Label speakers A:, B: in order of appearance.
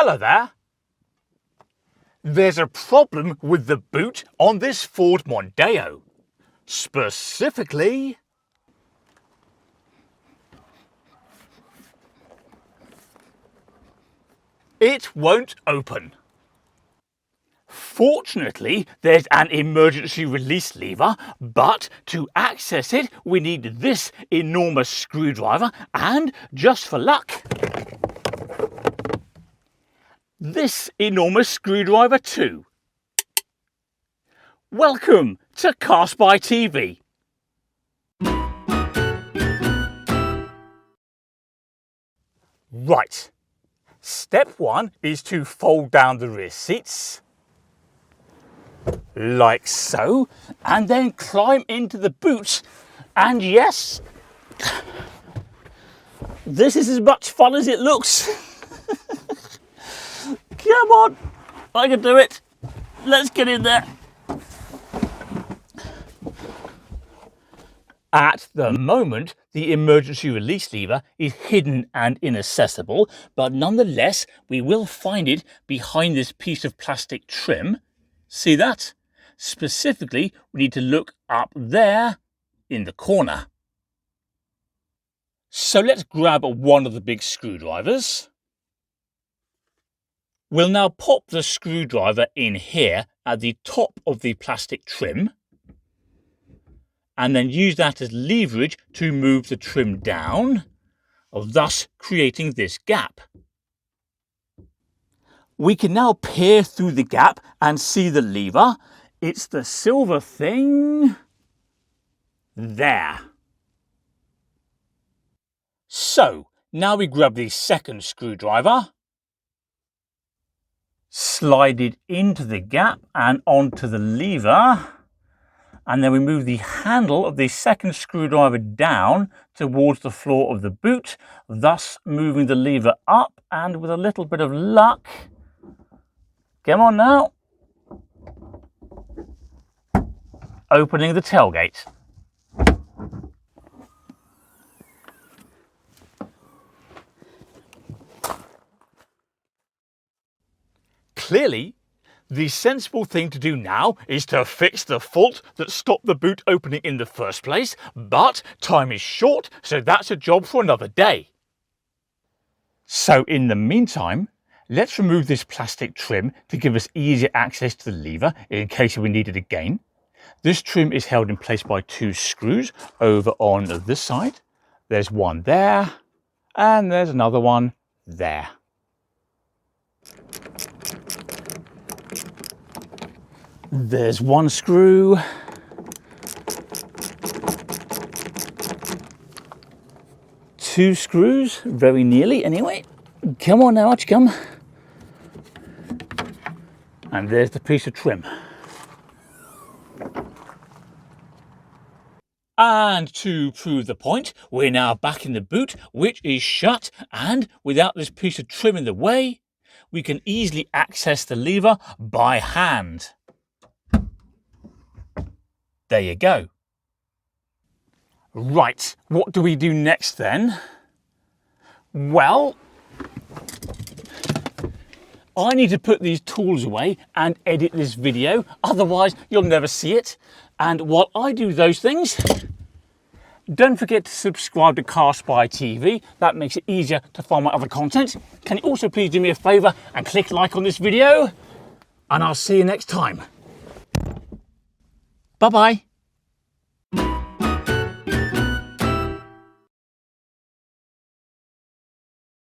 A: Hello there. There's a problem with the boot on this Ford Mondeo. Specifically, it won't open. Fortunately, there's an emergency release lever, but to access it, we need this enormous screwdriver and, just for luck, this enormous screwdriver too. Welcome to CarSpyTV. Right, step one is to fold down the rear seats, like so, and then climb into the boot. And yes, this is as much fun as it looks. Come on, I can do it. Let's get in there. At the moment, the emergency release lever is hidden and inaccessible, but nonetheless, we will find it behind this piece of plastic trim. See that? Specifically, we need to look up there in the corner. So let's grab one of the big screwdrivers. We'll now pop the screwdriver in here at the top of the plastic trim, and then use that as leverage to move the trim down, thus creating this gap. We can now peer through the gap and see the lever. It's the silver thing there. So now we grab the second screwdriver, slide it into the gap and onto the lever, and then we move the handle of the second screwdriver down towards the floor of the boot, thus moving the lever up, and with a little bit of luck, come on now, opening the tailgate. Clearly, the sensible thing to do now is to fix the fault that stopped the boot opening in the first place, but time is short, so that's a job for another day. So in the meantime, let's remove this plastic trim to give us easier access to the lever in case we need it again. This trim is held in place by two screws over on this side. There's one there, and there's another one there. There's one screw. Two screws, very nearly anyway. Come on now, out you come. And there's the piece of trim. And to prove the point, we're now back in the boot, which is shut, and without this piece of trim in the way, we can easily access the lever by hand. There you go. Right, what do we do next then? Well, I need to put these tools away and edit this video, otherwise you'll never see it. And while I do those things, don't forget to subscribe to CarSpyTV. That makes it easier to find my other content. Can you also please do me a favour and click like on this video? And I'll see you next time. Bye-bye.